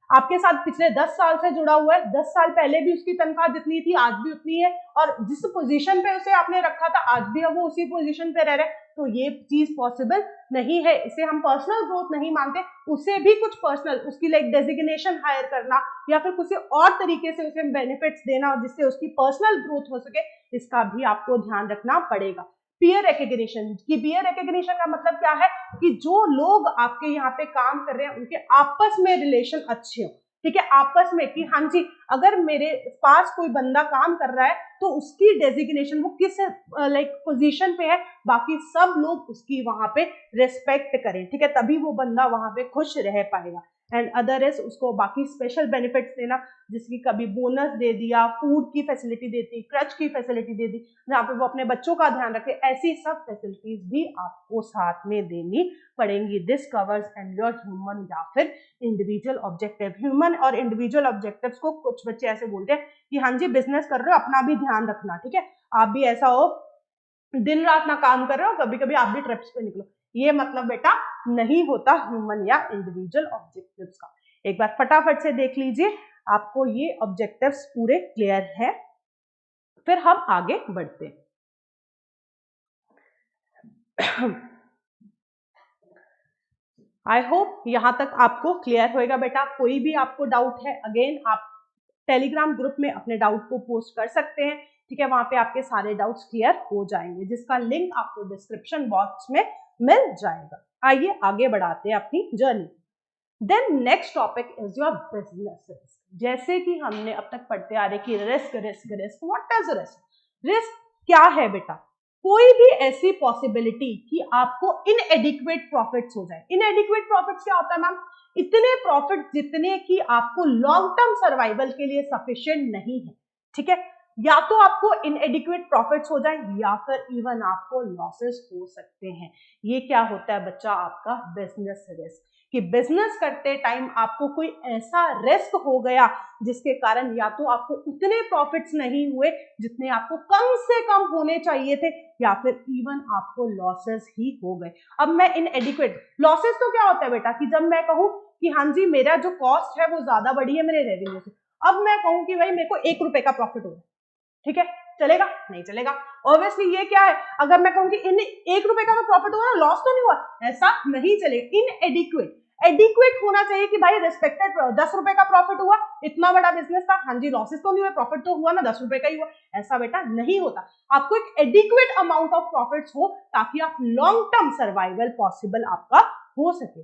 आपके साथ पिछले 10 साल से जुड़ा हुआ है, 10 साल पहले भी उसकी तनख्वाह जितनी थी आज भी उतनी है, और जिस पोजीशन पे उसे आपने रखा था आज भी अब वो उसी पोजीशन पे रह रहे हैं, तो ये चीज पॉसिबल नहीं है। इसे हम पर्सनल ग्रोथ नहीं मानते। उसे भी कुछ पर्सनल, उसकी लाइक डेजिग्नेशन हायर करना या फिर किसी और तरीके से उसे बेनिफिट्स देना जिससे उसकी पर्सनल ग्रोथ हो सके, इसका भी आपको ध्यान रखना पड़ेगा। पीयर रिकग्निशन, की पीयर रिकग्निशन का मतलब क्या है? कि जो लोग आपके यहाँ पे काम कर रहे हैं उनके आपस में रिलेशन अच्छे हो, ठीक है, आपस में कि हाँ जी अगर मेरे पास कोई बंदा काम कर रहा है तो उसकी डेजिग्नेशन वो किस लाइक पोजीशन पे है, बाकी सब लोग उसकी वहां पे रिस्पेक्ट करें, ठीक है, तभी वो बंदा वहां पे खुश रह पाएगा। एंड अदर इज उसको बाकी स्पेशल बेनिफिट्स देना, जिसकी कभी बोनस दे दिया, फूड की फैसिलिटी देती, क्रच की फैसिलिटी दे दी, जहाँ पे वो अपने बच्चों का ध्यान रखे, ऐसी सब फैसिलिटीज भी आपको साथ में देनी पड़ेंगी। This covers and your human या फिर इंडिविजुअल ऑब्जेक्टिव। ह्यूमन और इंडिविजुअल ऑब्जेक्टिव्स को कुछ बच्चे ऐसे बोलते हैं कि हाँ जी बिजनेस कर रहे हो अपना भी ध्यान रखना, ठीक है, आप भी ऐसा हो दिन रात ना काम कर रहे हो, कभी कभी आप भी ट्रिप्स पे निकलो, ये मतलब बेटा नहीं होता ह्यूमन या इंडिविजुअल ऑब्जेक्टिव्स का। एक बार फटाफट से देख लीजिए, आपको ये ऑब्जेक्टिव्स पूरे क्लियर है, फिर हम आगे बढ़ते हैं। आई होप यहां तक आपको क्लियर होएगा बेटा। कोई भी आपको डाउट है, अगेन आप टेलीग्राम ग्रुप में अपने डाउट को पोस्ट कर सकते हैं, ठीक है, वहां पे आपके सारे डाउट्स क्लियर हो जाएंगे, जिसका लिंक आपको डिस्क्रिप्शन बॉक्स में मिल जाएगा। आइए आगे बढ़ाते हैं अपनी journey. Then next topic is your business risk. जैसे कि हमने अब तक पढ़ते आ रहे कि risk risk risk, what is risk? Risk क्या है बेटा? कोई भी ऐसी पॉसिबिलिटी कि आपको इनएडिक्वेट प्रॉफिट्स हो जाए। इनएडिक्वेट प्रॉफिट्स क्या होता है मैम? इतने प्रॉफिट जितने कि आपको लॉन्ग टर्म सर्वाइवल के लिए सफिशिएंट नहीं है, ठीक है, या तो आपको इनएडिक्वेट प्रॉफिट्स हो जाए या फिर इवन आपको लॉसेस हो सकते हैं। ये क्या होता है बच्चा? आपका बिजनेस रिस्क, कि बिजनेस करते टाइम आपको कोई ऐसा रिस्क हो गया जिसके कारण या तो आपको उतने प्रॉफिट्स नहीं हुए जितने आपको कम से कम होने चाहिए थे, या फिर इवन आपको लॉसेस ही हो गए। अब मैं इनएडिक्वेट लॉसेस तो क्या होता है बेटा? कि जब मैं कहूं कि हाँ जी मेरा जो कॉस्ट है वो ज्यादा बढ़ी है मेरे रेवेन्यू से, अब मैं कहूं कि भाई मेरे को 1 रुपए का प्रॉफिट हो रहा है, ठीक है, चलेगा? नहीं चलेगा। ऑब्वियसली ये क्या है, अगर मैं कहूं कि इन 1 रुपए का तो प्रॉफिट हुआ ना, लॉस तो नहीं हुआ, ऐसा नहीं चलेगा। इनएडिक्वेट, एडिक्वेट होना चाहिए कि भाई रिस्पेक्टेड 10 रुपए का प्रॉफिट हुआ, इतना बड़ा बिजनेस था, हाँ जी लॉसेस तो नहीं हुए, प्रॉफिट तो हुआ ना, 10 रुपए का ही हुआ, ऐसा बेटा नहीं होता। आपको एक एडिक्वेट अमाउंट ऑफ प्रॉफिट्स हो ताकि आप लॉन्ग टर्म सर्वाइवल पॉसिबल आपका हो सके।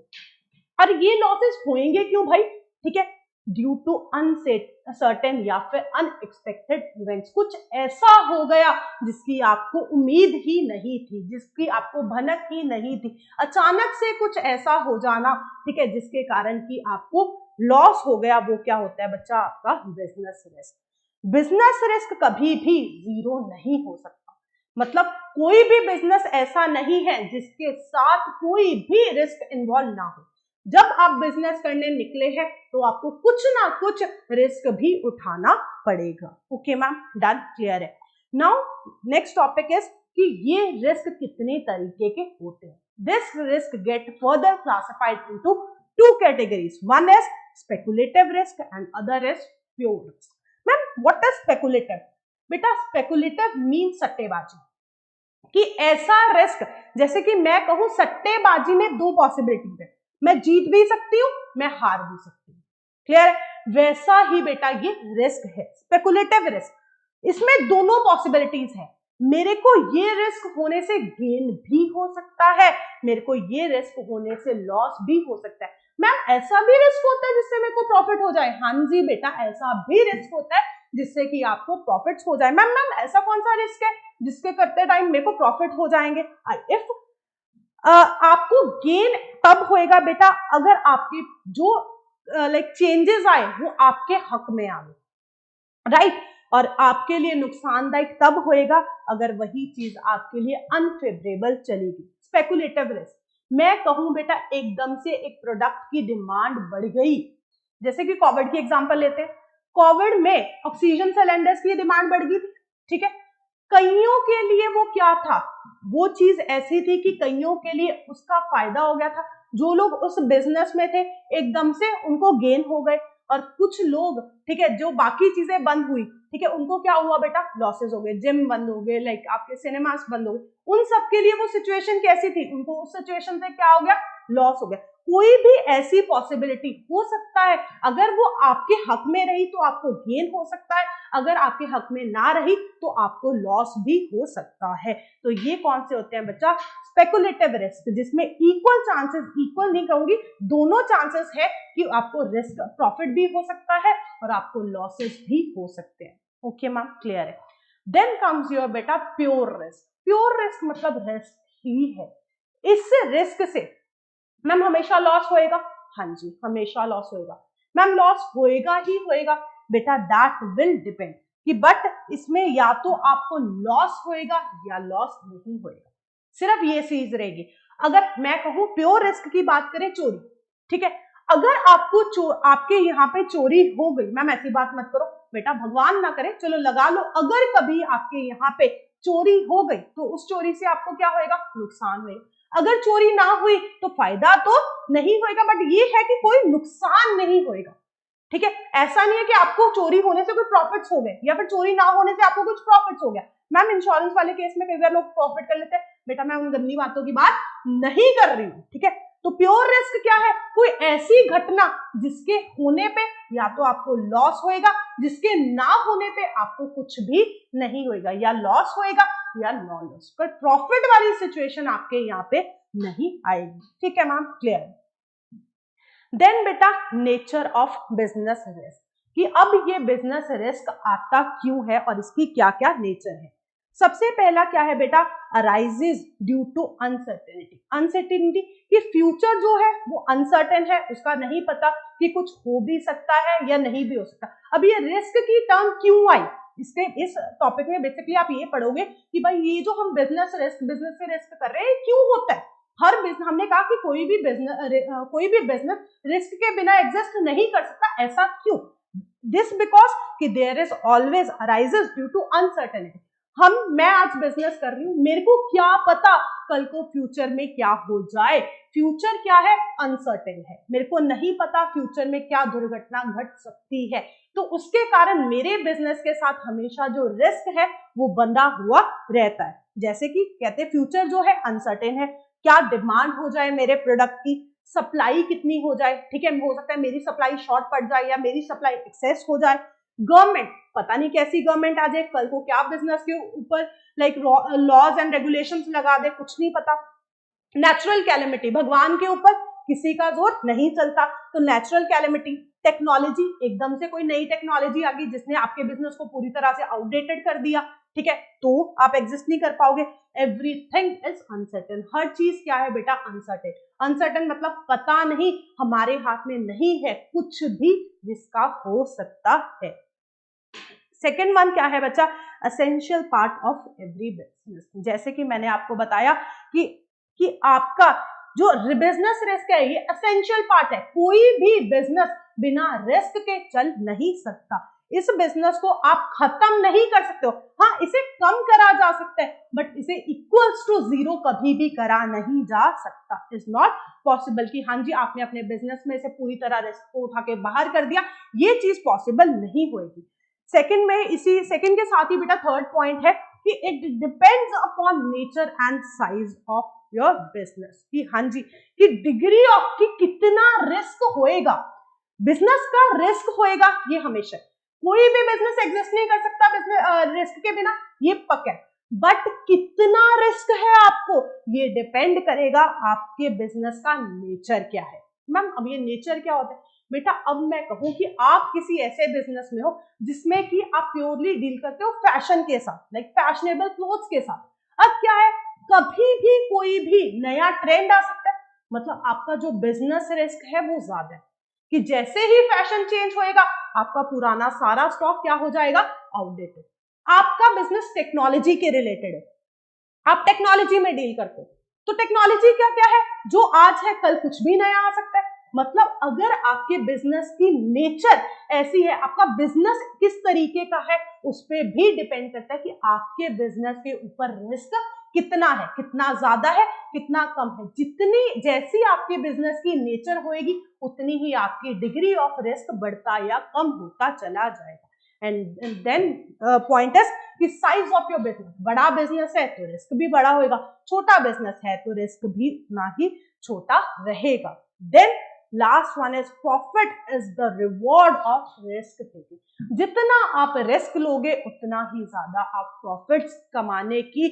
और ये लॉसेस होंगे क्यों भाई, ठीक है, ड्यू टू अनसर्टेन या फिर अनएक्सपेक्टेड इवेंट्स, कुछ ऐसा हो गया जिसकी आपको उम्मीद ही नहीं थी, जिसकी आपको भनक ही नहीं थी, अचानक से कुछ ऐसा हो जाना, ठीक है, जिसके कारण कि आपको लॉस हो गया, वो क्या होता है बच्चा, आपका बिजनेस रिस्क। बिजनेस रिस्क कभी भी जीरो नहीं हो सकता, मतलब कोई भी बिजनेस ऐसा नहीं है जिसके साथ कोई भी रिस्क इन्वॉल्व ना हो। जब आप बिजनेस करने निकले हैं तो आपको कुछ ना कुछ रिस्क भी उठाना पड़ेगा। ओके मैम, डन, क्लियर है। नाउ नेक्स्ट टॉपिक इज कि ये रिस्क कितने तरीके के होते हैं। This risk get further classified into two categories, one is speculative risk and other is pure risk. Ma'am what is speculative? बेटा स्पेकुलेटिव मीन सट्टेबाजी, कि ऐसा रिस्क, जैसे कि मैं कहूं सट्टेबाजी में दो पॉसिबिलिटीज है, मैं जीत भी सकती हूं, मैं हार भी सकती हूँ, क्लियर? वैसा ही बेटा ये रिस्क है, स्पेकुलेटिव रिस्क। इसमें दोनों पॉसिबिलिटीज है, मेरे को ये रिस्क होने से गेन भी हो सकता है, मेरे को ये रिस्क होने से लॉस भी हो सकता है। मैम ऐसा भी रिस्क होता है जिससे मेरे को प्रॉफिट हो जाए? हाँ जी बेटा, ऐसा भी रिस्क होता है जिससे कि आपको प्रॉफिट्स हो जाए। मैम ऐसा कौन सा रिस्क है जिसके करते टाइम मेरे को प्रॉफिट हो जाएंगे? इफ आपको गेन तब होएगा बेटा अगर आपके जो लाइक चेंजेस आए वो आपके हक में आए, राइट? और आपके लिए नुकसानदायक तब होएगा अगर वही चीज आपके लिए अनफेवरेबल चलेगी। स्पेकुलेटिव रिस्क, मैं कहूं बेटा एकदम से एक प्रोडक्ट की डिमांड बढ़ गई, जैसे कि कोविड की एग्जांपल लेते हैं, कोविड में ऑक्सीजन सिलेंडर्स की डिमांड बढ़ गई, ठीक है, कईयों के लिए वो क्या था, वो चीज ऐसी थी कि कईयों के लिए उसका फायदा हो गया था, जो लोग उस बिजनेस में थे एकदम से उनको गेन हो गए, और कुछ लोग, ठीक है, जो बाकी चीजें बंद हुई, ठीक है, उनको क्या हुआ बेटा, लॉसेस हो गए, जिम बंद हो गए, लाइक आपके सिनेमास बंद हो गए, उन सब के लिए वो सिचुएशन कैसी थी, उनको उस सिचुएशन से क्या हो गया, लॉस हो गया। कोई भी ऐसी पॉसिबिलिटी हो सकता है, अगर वो आपके हक में रही तो आपको गेन हो सकता है, अगर आपके हक में ना रही तो आपको लॉस भी हो सकता है। तो ये कौन से होते हैं बच्चा, स्पेकुलेटिव रिस्क, जिसमें इक्वल चांसेस, इक्वल नहीं कहूंगी, दोनों चांसेस है कि आपको रिस्क प्रॉफिट भी हो सकता है और आपको लॉसेस भी हो सकते हैं। ओके मैम, क्लियर है। देन कम्स योर बेटा प्योर रिस्क। प्योर रिस्क मतलब रिस्क ही है, इस रिस्क से मैम हमेशा लॉस होएगा? हाँ जी, हमेशा लॉस होएगा। मैम लॉस होएगा ही होएगा बेटा, दैट विल डिपेंड कि बट इसमें या तो आपको लॉस होएगा या लॉस नहीं होएगा, सिर्फ ये चीज रहेगी। अगर मैं कहूं प्योर रिस्क की बात करें, चोरी, ठीक है, अगर आपको आपके यहाँ पे चोरी हो गई, मैम ऐसी बात मत करो बेटा, भगवान ना करे, चलो लगा लो, अगर कभी आपके यहाँ पे चोरी हो गई तो उस चोरी से आपको क्या होएगा, नुकसान होएगा। अगर चोरी ना हुई तो फायदा तो नहीं होएगा, बट ये है कि कोई नुकसान नहीं होएगा, ठीक है। ऐसा नहीं है कि आपको चोरी होने से कोई प्रॉफिट्स हो गए या फिर चोरी ना होने से आपको कुछ प्रॉफिट्स हो गया। मैम इंश्योरेंस वाले केस में कई बार लोग प्रॉफिट कर लेते हैं, बेटा मैं उन गंदी बातों की बात नहीं कर रही हूँ, ठीक है। तो प्योर रिस्क क्या है, कोई ऐसी घटना जिसके होने पे या तो आपको लॉस होएगा, जिसके ना होने पे आपको कुछ भी नहीं होएगा, या लॉस होएगा या नॉन लॉस, पर प्रॉफिट वाली सिचुएशन आपके यहाँ पे नहीं आएगी, ठीक है मैम, क्लियर। देन बेटा नेचर ऑफ बिजनेस रिस्क, कि अब ये बिजनेस रिस्क आता क्यों है और इसकी क्या क्या नेचर है। सबसे पहला क्या है बेटा, arises due to uncertainty. Uncertainty कि फ्यूचर जो है वो अनसर्टेन है, उसका नहीं पता कि कुछ हो भी सकता है या नहीं भी हो सकता। अब ये रिस्क की टर्म क्यों आई, इसके इस टॉपिक में बेसिकली आप ये पढ़ोगे कि भाई ये जो हम बिजनेस से रिस्क कर रहे हैं क्यों होता है। हर बिजनेस, हमने कहा कि कोई भी बिजनेस रिस्क के बिना एग्जिस्ट नहीं कर सकता, ऐसा क्यों? दिस बिकॉज कि there is always arises due to uncertainty. मैं आज बिजनेस कर रही हूँ, मेरे को क्या पता कल को फ्यूचर में क्या हो जाए। फ्यूचर क्या है, अनसर्टेन है, मेरे को नहीं पता फ्यूचर में क्या दुर्घटना घट सकती है, तो उसके कारण मेरे बिजनेस के साथ हमेशा जो रिस्क है वो बंधा हुआ रहता है। जैसे कि कहते हैं फ्यूचर जो है अनसर्टेन है, क्या डिमांड हो जाए मेरे प्रोडक्ट की, सप्लाई कितनी हो जाए, ठीक है, हो सकता है मेरी सप्लाई शॉर्ट पड़ जाए या मेरी सप्लाई एक्सेस हो जाए। गवर्नमेंट, पता नहीं कैसी गवर्नमेंट आ जाए, कल को क्या बिजनेस के ऊपर लाइक लॉज एंड रेगुलेशंस लगा दे, कुछ नहीं पता। नेचुरल कैलेमिटी, भगवान के ऊपर किसी का जोर नहीं चलता, तो नेचुरल कैलेमिटी। टेक्नोलॉजी, एकदम से कोई नई टेक्नोलॉजी आ गई जिसने आपके बिजनेस को पूरी तरह से आउटडेटेड कर दिया, ठीक है, तो आप एग्जिस्ट नहीं कर पाओगे। एवरीथिंग इज अनसर्टेन, हर चीज क्या है बेटा, अनसर्टेन। अनसर्टेन मतलब पता नहीं, हमारे हाथ में नहीं है, कुछ भी जिसका हो सकता है। सेकेंड वन क्या है बच्चा, essential part of every business. जैसे कि मैंने आपको बताया कि आपका जो बिजनेस रिस्क है ये एसेंशियल पार्ट है, कोई भी बिजनेस बिना रिस्क के चल नहीं सकता। इस बिजनेस को आप खत्म नहीं कर सकते हो, हाँ इसे कम करा जा सकता है, बट इसे इक्वल्स टू जीरो कभी भी करा नहीं जा सकता। इज नॉट पॉसिबल कि हाँ जी आपने अपने बिजनेस में से पूरी तरह रिस्क को उठा के बाहर कर दिया, ये चीज पॉसिबल नहीं होगी। सेकंड में, इसी सेकंड के साथ ही बेटा थर्ड पॉइंट है कि it depends upon nature and size of your business, कि हाँ जी कि डिग्री ऑफ कि कितना रिस्क होएगा, बिजनेस का रिस्क होएगा, ये हमेशा, कोई भी बिजनेस एग्जिस्ट नहीं कर सकता बिजनेस रिस्क के बिना, ये पक्का है, बट कितना रिस्क है आपको, ये डिपेंड करेगा आपके बिजनेस का नेचर क्या है। मैम अब ये नेचर क्या होता है बेटा, अब मैं कहूं कि आप किसी ऐसे बिजनेस में हो जिसमें कि आप प्योरली डील करते हो फैशन के साथ, लाइक फैशनेबल क्लोथ्स के साथ, अब क्या है कभी भी कोई भी नया ट्रेंड आ सकता है, मतलब आपका जो बिजनेस रिस्क है वो ज्यादा है कि जैसे ही फैशन चेंज होएगा आपका पुराना सारा स्टॉक क्या हो जाएगा, आउटडेटेड। आपका बिजनेस टेक्नोलॉजी के रिलेटेड है, आप टेक्नोलॉजी में डील करते हो, तो टेक्नोलॉजी क्या क्या है, जो आज है कल कुछ भी नया आ सकता है। मतलब अगर आपके बिजनेस की नेचर ऐसी है, आपका बिजनेस किस तरीके का है, उस पर भी डिपेंड करता है कि आपके बिजनेस के ऊपर रिस्क कितना है, कितना ज्यादा है, कितना कम है। जितनी जैसी आपके बिजनेस की नेचर होएगी उतनी ही आपकी डिग्री ऑफ रिस्क बढ़ता या कम होता चला जाएगा। एंड देन पॉइंट इज कि साइज ऑफ योर बिजनेस, बड़ा बिजनेस है तो रिस्क भी बड़ा होएगा, छोटा बिजनेस है तो रिस्क भी उतना ही छोटा रहेगा। Then last one is profit is the reward of risk taking. जितना आप रिस्क लोगे उतना ही ज्यादा आप प्रॉफिट्स कमाने की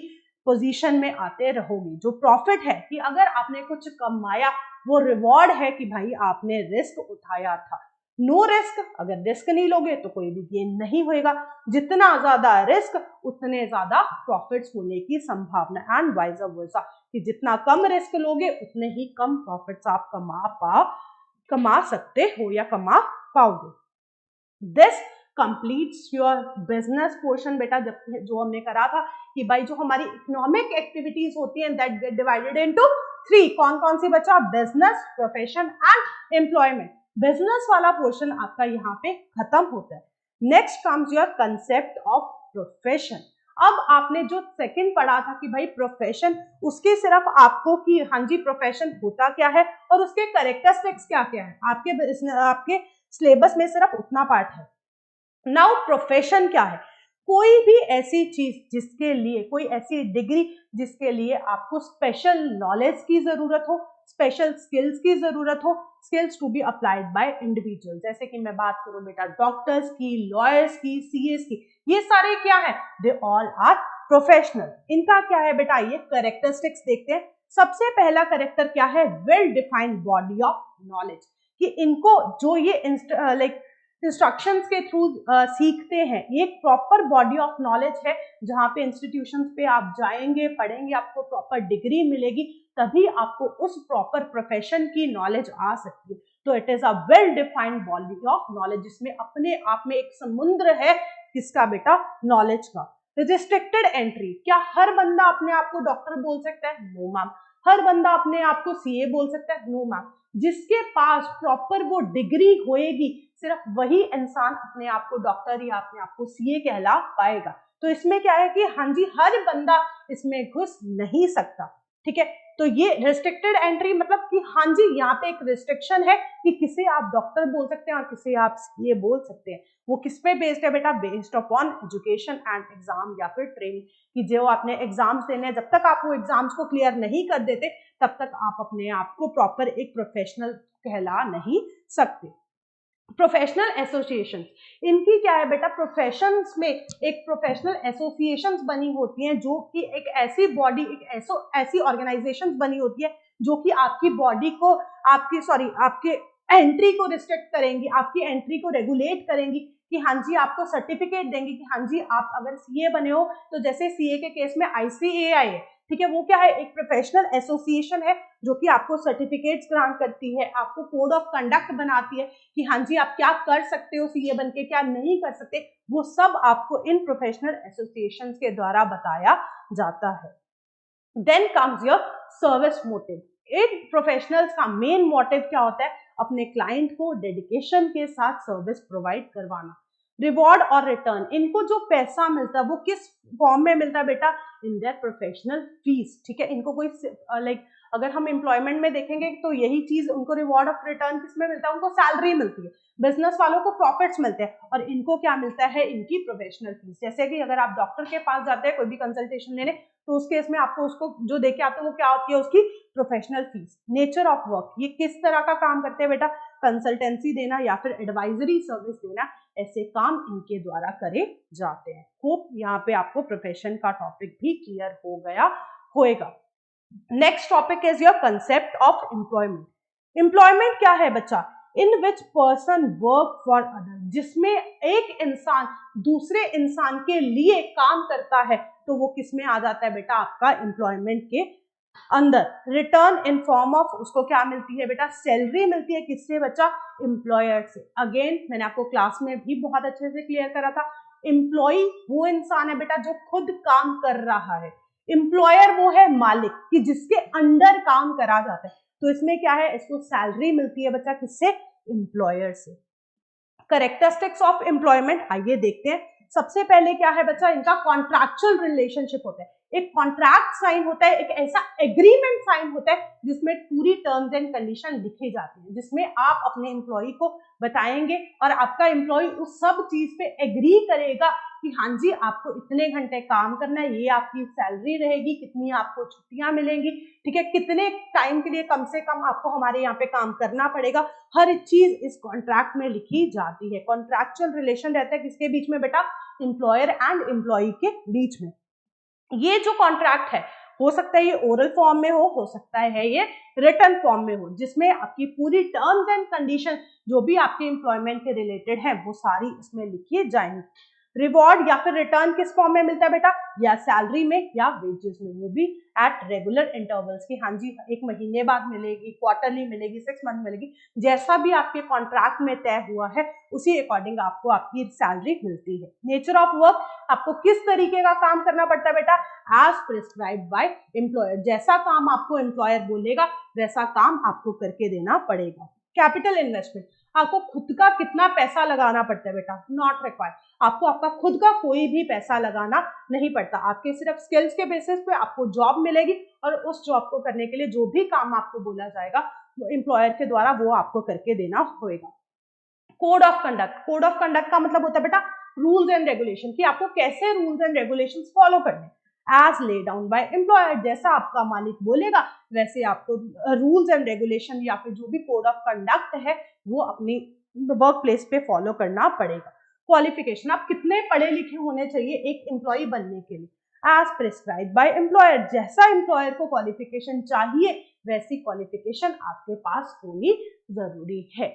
पोजीशन में आते रहोगे। जो प्रॉफिट है कि अगर आपने कुछ कमाया, वो रिवॉर्ड है कि भाई आपने रिस्क उठाया था। नो रिस्क, अगर रिस्क नहीं लोगे तो कोई भी गेन नहीं होएगा। जितना ज्यादा रिस्क उतने ज्यादा प्रॉफिट्स होने की संभावना, एंड वाइज वर्सा, कि जितना कम रिस्क लोगे उतने ही कम प्रॉफिट्स आप कमा सकते हो या कमा पाओगे। This completes your business portion बेटा, जो हमने करा था कि भाई जो हमारी इकोनॉमिक एक्टिविटीज होती हैं दैट गेट डिवाइडेड इनटू 3, कौन कौन सी बच्चा, business, profession and employment. Business वाला पोर्शन आपका यहाँ पे खत्म होता है। Next comes your concept of profession. अब आपने जो सेकंड पढ़ा था कि भाई प्रोफेशन, उसके सिर्फ आपको कि हाँ जी प्रोफेशन होता क्या है और उसके कैरेक्टरिस्टिक्स क्या क्या है, आपके सिलेबस में सिर्फ उतना पार्ट है। नाउ प्रोफेशन क्या है, कोई भी ऐसी चीज जिसके लिए, कोई ऐसी डिग्री जिसके लिए आपको स्पेशल नॉलेज की जरूरत हो, स्पेशल स्किल्स की जरूरत हो, skills to be applied by individual. जैसे कि मैं बात करूं बेटा डॉक्टर्स की, लॉयर्स की, सीएस की, ये सारे क्या है, दे ऑल आर प्रोफेशनल। इनका क्या है बेटा, ये कैरेक्टरिस्टिक्स देखते हैं। सबसे पहला कैरेक्टर क्या है, well defined body of knowledge, कि इनको जो ये लाइक इंस्ट्रक्शंस के थ्रू सीखते हैं, ये एक प्रॉपर बॉडी ऑफ नॉलेज है जहाँ पे इंस्टीट्यूशंस पे आप जाएंगे, पढ़ेंगे, आपको प्रॉपर डिग्री मिलेगी, तभी आपको उस प्रॉपर प्रोफेशन की नॉलेज आ सकती है। तो it is a well defined body of knowledge, जिसमें अपने आप में एक समुद्र है किसका बेटा, नॉलेज का। रिस्ट्रिक्टेड एंट्री, क्या हर बंदा अपने आप को डॉक्टर बोल सकता है, नो मैम। हर बंदा अपने आप को सीए बोल सकता है, नो मैम। जिसके पास प्रॉपर वो डिग्री होएगी सिर्फ वही इंसान अपने आप को डॉक्टर या अपने आप को सीए कहला पाएगा। तो इसमें क्या है कि हाँ जी हर बंदा इसमें घुस नहीं सकता, ठीक है। तो ये रिस्ट्रिक्टेड एंट्री मतलब कि हाँ जी यहाँ पे एक रिस्ट्रिक्शन है कि किसे आप डॉक्टर बोल सकते हैं और किसे आप सीए बोल सकते हैं। वो किस पे बेस्ड है बेटा? Based upon education and exam या फिर ट्रेनिंग, कि जो आपने एग्जाम्स देने, जब तक आप वो एग्जाम्स को क्लियर नहीं कर देते तब तक आप अपने आप को प्रॉपर एक प्रोफेशनल कहला नहीं सकते। प्रोफेशनल एसोसिएशन, इनकी क्या है बेटा? प्रोफेशंस में एक प्रोफेशनल एसोसिएशंस बनी होती हैं जो कि एक ऐसी बॉडी, एक ऐसी ऑर्गेनाइजेशंस बनी होती है जो कि आपकी बॉडी को, आपके एंट्री को रिस्ट्रिक्ट करेंगी, आपकी एंट्री को रेगुलेट करेंगी कि हाँ जी आपको सर्टिफिकेट देंगे कि हाँ जी आप अगर सीए बने हो तो जैसे सीए के केस में ICAI है, ठीक है, वो क्या है? एक प्रोफेशनल एसोसिएशन है जो कि आपको सर्टिफिकेट्स ग्रांट करती है, आपको कोड ऑफ कंडक्ट बनाती है कि हाँ जी आप क्या कर सकते हो सीए बनके, क्या नहीं कर सकते, वो सब आपको इन प्रोफेशनल एसोसिएशंस के द्वारा बताया जाता है। Then comes your service motive. इन प्रोफेशनल्स का मेन मोटिव क्या होता है? अपने क्लाइंट को डेडिकेशन के साथ सर्विस प्रोवाइड करवाना। रिवॉर्ड और रिटर्न, इनको जो पैसा मिलता है वो किस फॉर्म में मिलता है बेटा? इन देयर प्रोफेशनल फीस, ठीक है। इनको कोई अगर हम एम्प्लॉयमेंट में देखेंगे तो यही चीज उनको रिवॉर्ड ऑफ रिटर्न किसमें मिलता है? उनको सैलरी मिलती है, बिजनेस वालों को प्रॉफिट्स मिलते हैं और इनको क्या मिलता है? इनकी प्रोफेशनल फीस। जैसे कि अगर आप डॉक्टर के पास जाते हैं कोई भी कंसल्टेशन लेने तो उस केस में आपको उसको जो देके आते हैं वो क्या होती है? उसकी professional fees. Nature of work, ये किस तरह का काम करते हैं बेटा? कंसल्टेंसी देना या फिर एडवाइजरी सर्विस देना, ऐसे काम इनके द्वारा करे जाते हैं। होप यहाँ पे आपको प्रोफेशन का टॉपिक भी क्लियर हो गया होगा। Next topic is your concept of employment. Employment क्या है बच्चा? In which person work for other, जिसमें एक इंसान दूसरे इंसान के लिए काम करता है तो वो किस में आ जाता है बेटा? आपका एम्प्लॉयमेंट के अंदर। रिटर्न इन फॉर्म ऑफ, उसको क्या मिलती है बेटा? सैलरी मिलती है। किससे बच्चा? एम्प्लॉयर से। अगेन मैंने आपको क्लास में भी बहुत अच्छे से क्लियर करा था, एम्प्लॉय वो इंसान है बेटा जो खुद काम कर रहा है, एम्प्लॉयर वो है मालिक कि जिसके अंडर काम करा जाता है। तो इसमें क्या है? इसको सैलरी मिलती है बच्चा किससे? एम्प्लॉयर से। कैरेक्टरिस्टिक्स ऑफ एम्प्लॉयमेंट आइए देखते हैं। सबसे पहले क्या है बच्चा? इनका कॉन्ट्रैक्चुअल रिलेशनशिप होता है। एक कॉन्ट्रैक्ट साइन होता है, एक ऐसा एग्रीमेंट साइन होता है जिसमें पूरी टर्म्स एंड कंडीशन लिखी जाती है, जिसमें आप अपने एम्प्लॉय को बताएंगे और आपका एम्प्लॉय उस सब चीज पे एग्री करेगा कि हाँ जी आपको इतने घंटे काम करना है, ये आपकी सैलरी रहेगी, कितनी आपको छुट्टियां मिलेंगी, ठीक है, कितने टाइम के लिए कम से कम आपको हमारे यहाँ पे काम करना पड़ेगा। हर चीज इस कॉन्ट्रैक्ट में लिखी जाती है। कॉन्ट्रैक्चुअल रिलेशन रहता है किसके बीच में बेटा? एम्प्लॉयर एंड एम्प्लॉय के बीच में। ये जो कॉन्ट्रैक्ट है, हो सकता है ये ओरल फॉर्म में हो सकता है ये रिटन फॉर्म में हो, जिसमें आपकी पूरी टर्म्स एंड कंडीशन जो भी आपके एम्प्लॉयमेंट के रिलेटेड है वो सारी इसमें लिखी जाएंगी। रिवॉर्ड या फिर रिटर्न किस फॉर्म में मिलता है बेटा? या सैलरी में या वेजेस में, वो भी एट रेगुलर इंटरवल्स की, हाँ जी एक महीने बाद मिलेगी, क्वार्टरली मिलेगी, 6 मंथ मिलेगी, जैसा भी आपके कॉन्ट्रैक्ट में तय हुआ है उसी अकॉर्डिंग आपको आपकी सैलरी मिलती है। नेचर ऑफ वर्क, आपको किस तरीके का काम करना पड़ता है बेटा? एज प्रिस्क्राइब्ड बाय एम्प्लॉयर, जैसा काम आपको एम्प्लॉयर बोलेगा वैसा काम आपको करके देना पड़ेगा। कैपिटल इन्वेस्टमेंट, आपको खुद का कितना पैसा लगाना पड़ता है बेटा? नॉट रिक्वायर्ड, आपको आपका खुद का कोई भी पैसा लगाना नहीं पड़ता। आपके सिर्फ स्किल्स के बेसिस पे आपको जॉब मिलेगी और उस जॉब को करने के लिए जो भी काम आपको बोला जाएगा वो एम्प्लॉयर के द्वारा वो आपको करके देना होगा। Code of conduct, code of conduct का मतलब होता है बेटा रूल्स एंड रेगुलेशन, कि आपको कैसे रूल्स एंड रेगुलेशंस फॉलो करने। As lay down by employer, जैसा आपका मालिक बोलेगा वैसे आपको रूल्स एंड रेगुलेशन या फिर जो भी कोड ऑफ कंडक्ट है वो अपनी वर्क प्लेस पे फॉलो करना पड़ेगा। क्वालिफिकेशन, आप कितने पढ़े लिखे होने चाहिए एक एम्प्लॉय बनने के लिए? एज प्रिस्क्राइब बाय एम्प्लॉयर, जैसा एम्प्लॉयर को क्वालिफिकेशन चाहिए वैसी क्वालिफिकेशन आपके पास होनी जरूरी है।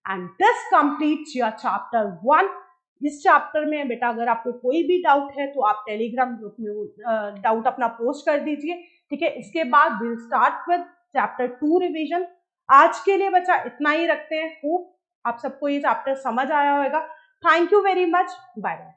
And this completes your chapter 1। इस चैप्टर में बेटा अगर आपको कोई भी डाउट है तो आप टेलीग्राम ग्रुप में डाउट अपना पोस्ट कर दीजिए, ठीक है। इसके बाद will start with chapter 2 revision. आज के लिए बच्चा इतना ही रखते हैं। होप आप सबको ये चैप्टर समझ आया होगा। Thank you very much, bye bye.